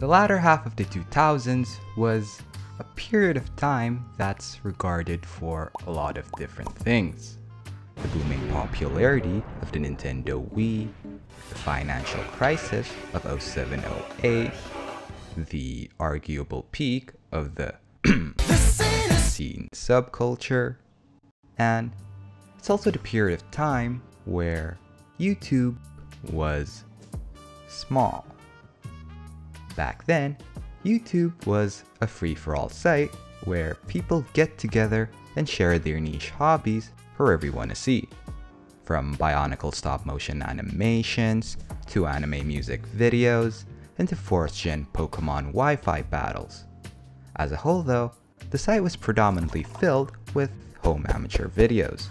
The latter half of the 2000s was a period of time that's regarded for a lot of different things. The booming popularity of the Nintendo Wii, the financial crisis of 07-08, the arguable peak of the scene subculture, and it's also the period of time where YouTube was small. Back then, YouTube was a free-for-all site where people get together and share their niche hobbies for everyone to see. From bionicle stop-motion animations, to anime music videos, and to 4th gen Pokemon Wi-Fi battles. As a whole though, the site was predominantly filled with home amateur videos.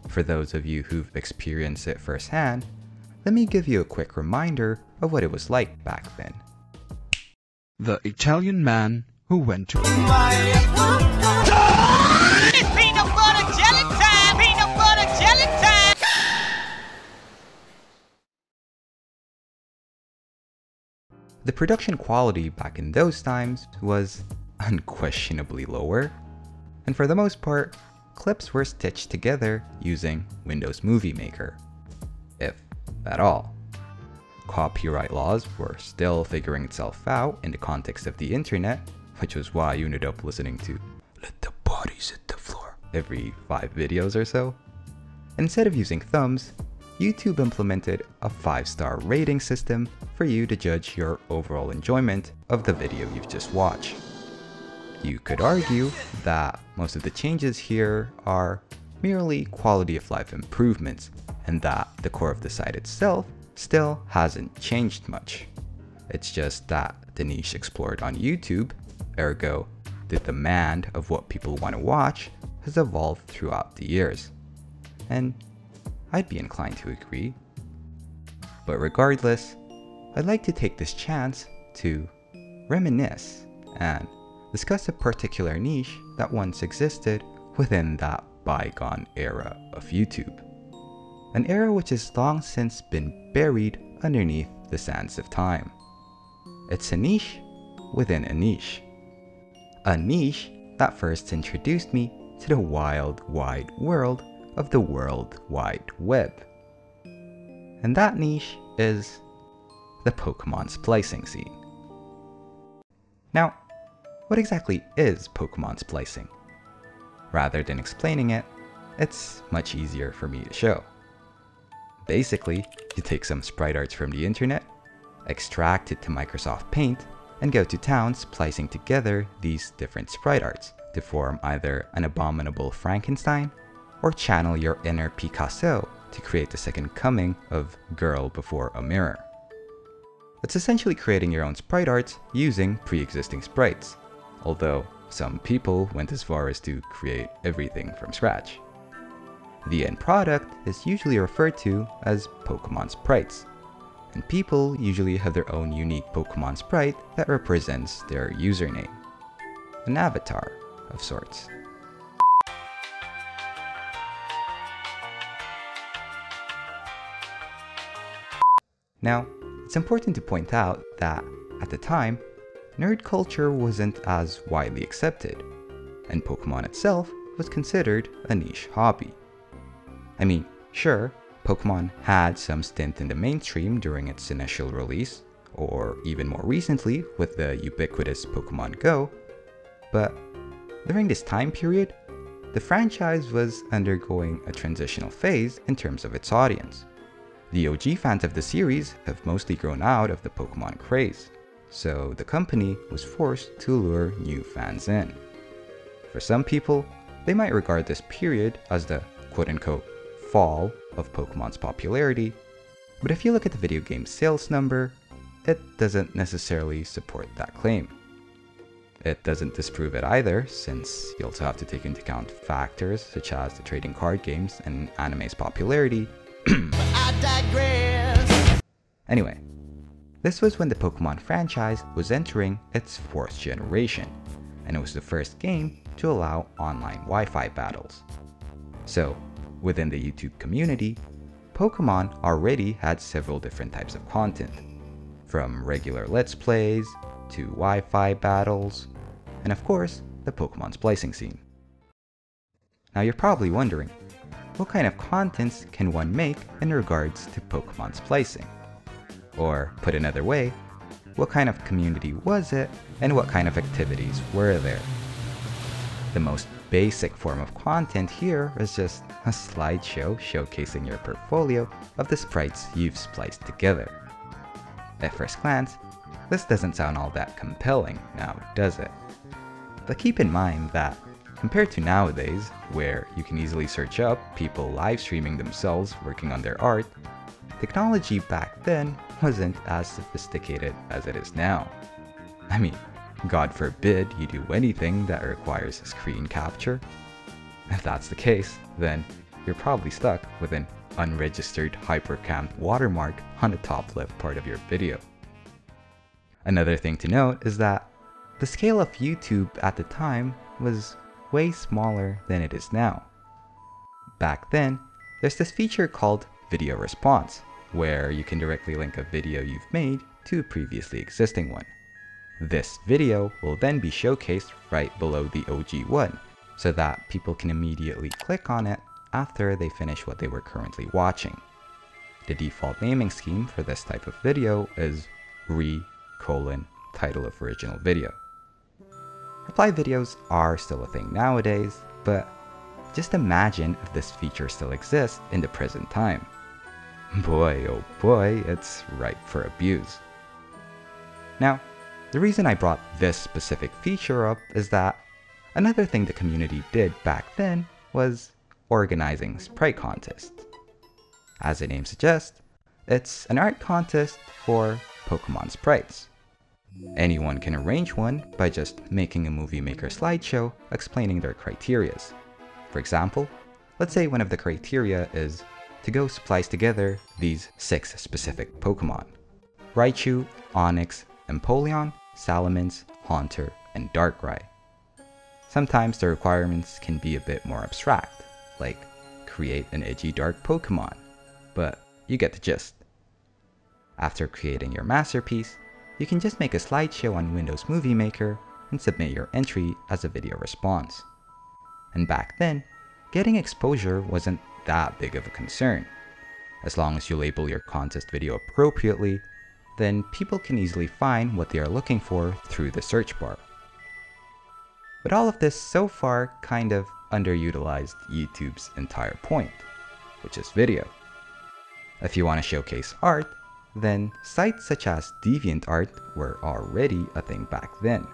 For those of you who've experienced it firsthand, let me give you a quick reminder of what it was like back then. The Italian man who went to... It's peanut butter jelly time! Peanut butter jelly time! The production quality back in those times was unquestionably lower, and for the most part, clips were stitched together using Windows Movie Maker, if at all. Copyright laws were still figuring itself out in the context of the internet, which was why you ended up listening to "Let the Bodies Hit the Floor" every 5 videos or so. Instead of using thumbs, YouTube implemented a 5-star rating system for you to judge your overall enjoyment of the video you've just watched. You could argue that most of the changes here are merely quality of life improvements, and that the core of the site itself still hasn't changed much. It's just that the niche explored on YouTube, ergo the demand of what people want to watch, has evolved throughout the years. And I'd be inclined to agree. But regardless, I'd like to take this chance to reminisce and discuss a particular niche that once existed within that bygone era of YouTube. An era which has long since been buried underneath the sands of time. It's a niche within a niche. A niche that first introduced me to the wild, wide world of the World Wide Web. And that niche is the Pokemon splicing scene. Now, what exactly is Pokemon splicing? Rather than explaining it, it's much easier for me to show. Basically, you take some sprite arts from the internet, extract it to Microsoft Paint, and go to town splicing together these different sprite arts to form either an abominable Frankenstein or channel your inner Picasso to create the second coming of Girl Before a Mirror. It's essentially creating your own sprite arts using pre-existing sprites, although some people went as far as to create everything from scratch. The end product is usually referred to as Pokemon sprites, and people usually have their own unique Pokemon sprite that represents their username, an avatar of sorts. Now, it's important to point out that, at the time, nerd culture wasn't as widely accepted, and Pokemon itself was considered a niche hobby. I mean, sure, Pokemon had some stint in the mainstream during its initial release, or even more recently with the ubiquitous Pokemon Go, but during this time period, the franchise was undergoing a transitional phase in terms of its audience. The OG fans of the series have mostly grown out of the Pokemon craze, so the company was forced to lure new fans in. For some people, they might regard this period as the quote-unquote fall of Pokemon's popularity, but if you look at the video game sales number, it doesn't necessarily support that claim. It doesn't disprove it either, since you also have to take into account factors such as the trading card games and anime's popularity. Anyway, this was when the Pokemon franchise was entering its 4th generation, and it was the first game to allow online Wi-Fi battles. So, within the YouTube community, Pokemon already had several different types of content, from regular Let's Plays, to Wi-Fi battles, and of course, the Pokemon splicing scene. Now you're probably wondering, what kind of contents can one make in regards to Pokemon splicing? Or, put another way, what kind of community was it, and what kind of activities were there? The most basic form of content here is just a slideshow showcasing your portfolio of the sprites you've spliced together. At first glance, this doesn't sound all that compelling now, does it? But keep in mind that, compared to nowadays, where you can easily search up people live streaming themselves working on their art, technology back then wasn't as sophisticated as it is now. I mean, God forbid you do anything that requires screen capture. If that's the case, then you're probably stuck with an unregistered hypercam watermark on the top left part of your video. Another thing to note is that the scale of YouTube at the time was way smaller than it is now. Back then, there's this feature called video response, where you can directly link a video you've made to a previously existing one. This video will then be showcased right below the OG one, so that people can immediately click on it after they finish what they were currently watching. The default naming scheme for this type of video is title of original video. Reply videos are still a thing nowadays, but just imagine if this feature still exists in the present time. Boy, oh boy, it's ripe for abuse. Now, the reason I brought this specific feature up is that another thing the community did back then was organizing sprite contests. As the name suggests, it's an art contest for Pokemon sprites. Anyone can arrange one by just making a Movie Maker slideshow explaining their criterias. For example, let's say one of the criteria is to go splice together these 6 specific Pokemon: Raichu, Onix, Empoleon, Salamence, Haunter, and Darkrai. Sometimes the requirements can be a bit more abstract, like create an edgy dark Pokemon, but you get the gist. After creating your masterpiece, you can just make a slideshow on Windows Movie Maker and submit your entry as a video response. And back then, getting exposure wasn't that big of a concern. As long as you label your contest video appropriately, then people can easily find what they are looking for through the search bar. But all of this so far kind of underutilized YouTube's entire point, which is video. If you want to showcase art, then sites such as DeviantArt were already a thing back then.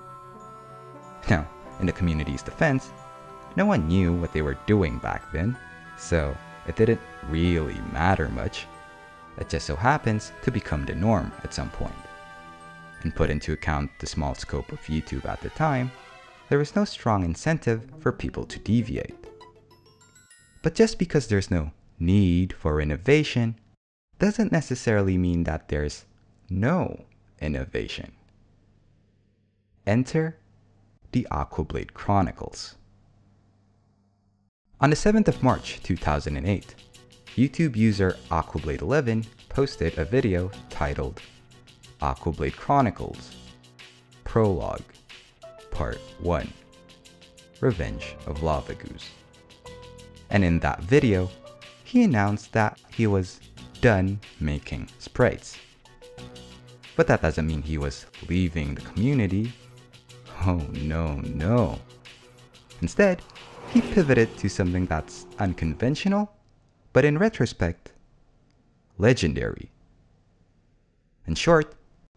Now, in the community's defense, no one knew what they were doing back then, so it didn't really matter much. It just so happens to become the norm at some point. And put into account the small scope of YouTube at the time, there was no strong incentive for people to deviate. But just because there's no need for innovation doesn't necessarily mean that there's no innovation. Enter the Aquablade Chronicles. On the 7th of March 2008, YouTube user Aquablade11 posted a video titled Aquablade Chronicles Prologue Part 1 Revenge of Lava Goose. And in that video, he announced that he was done making sprites. But that doesn't mean he was leaving the community. Oh no. Instead, he pivoted to something that's unconventional, but in retrospect, legendary. In short,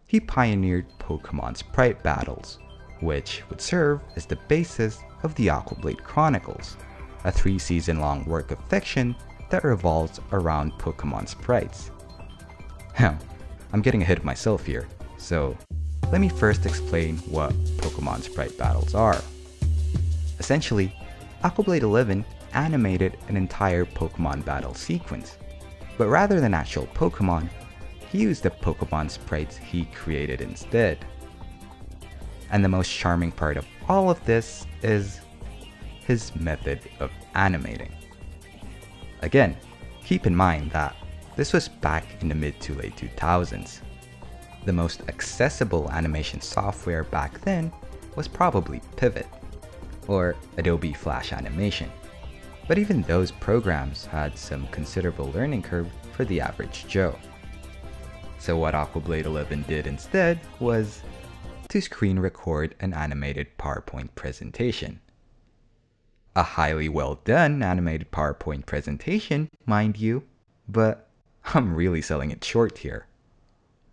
he pioneered Pokemon sprite battles, which would serve as the basis of the Aquablade Chronicles, a 3-season-long work of fiction that revolves around Pokemon sprites. I'm getting ahead of myself here, so let me first explain what Pokemon sprite battles are. Essentially, Aquablade11 animated an entire Pokemon battle sequence, but rather than actual Pokemon, he used the Pokemon sprites he created instead. And the most charming part of all of this is his method of animating. Again, keep in mind that this was back in the mid to late 2000s. The most accessible animation software back then was probably Pivot, or Adobe Flash Animation. But even those programs had some considerable learning curve for the average Joe. So what Aquablade 11 did instead was to screen record an animated PowerPoint presentation. A highly well done animated PowerPoint presentation, mind you, but I'm really selling it short here.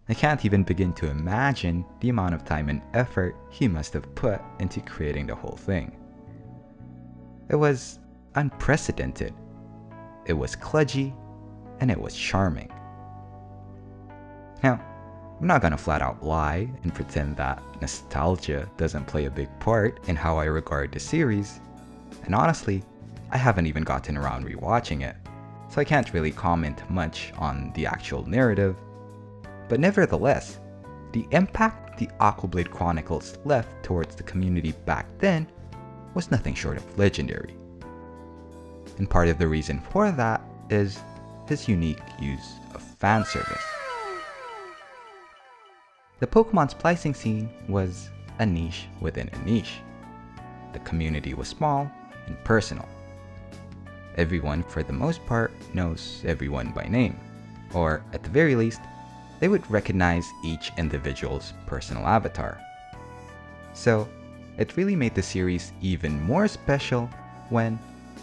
I can't even begin to imagine the amount of time and effort he must have put into creating the whole thing. It was unprecedented, it was kludgy, and it was charming. Now, I'm not gonna flat out lie and pretend that nostalgia doesn't play a big part in how I regard the series, and honestly, I haven't even gotten around rewatching it, so I can't really comment much on the actual narrative. But nevertheless, the impact the Aquablade Chronicles left towards the community back then was nothing short of legendary. And part of the reason for that is his unique use of fan service. The Pokemon splicing scene was a niche within a niche. The community was small and personal. Everyone, for the most part, knows everyone by name, or at the very least, they would recognize each individual's personal avatar. So, it really made the series even more special when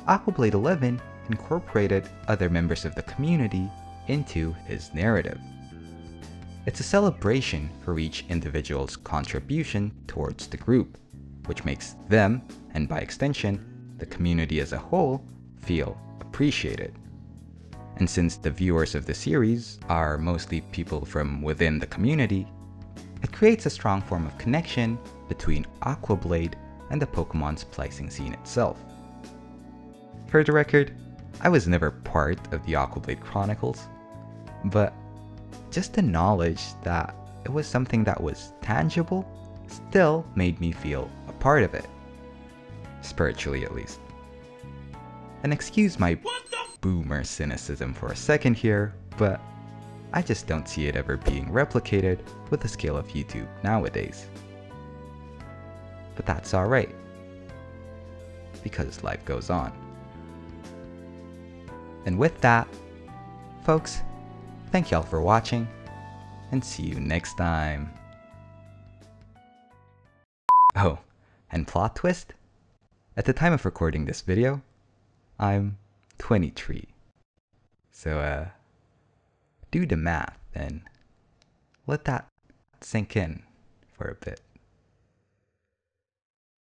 Aquablade 11 incorporated other members of the community into his narrative. It's a celebration for each individual's contribution towards the group, which makes them, and by extension, the community as a whole, feel appreciated. And since the viewers of the series are mostly people from within the community, it creates a strong form of connection between Aquablade and the Pokemon splicing scene itself. For the record, I was never part of the Aquablade Chronicles, but just the knowledge that it was something that was tangible still made me feel a part of it. Spiritually, at least. And excuse my boomer cynicism for a second here, but I just don't see it ever being replicated with the scale of YouTube nowadays. But that's alright, because life goes on. And with that, folks, thank y'all for watching, and see you next time. Oh, and plot twist? At the time of recording this video, I'm 23. So, do the math and let that sink in for a bit.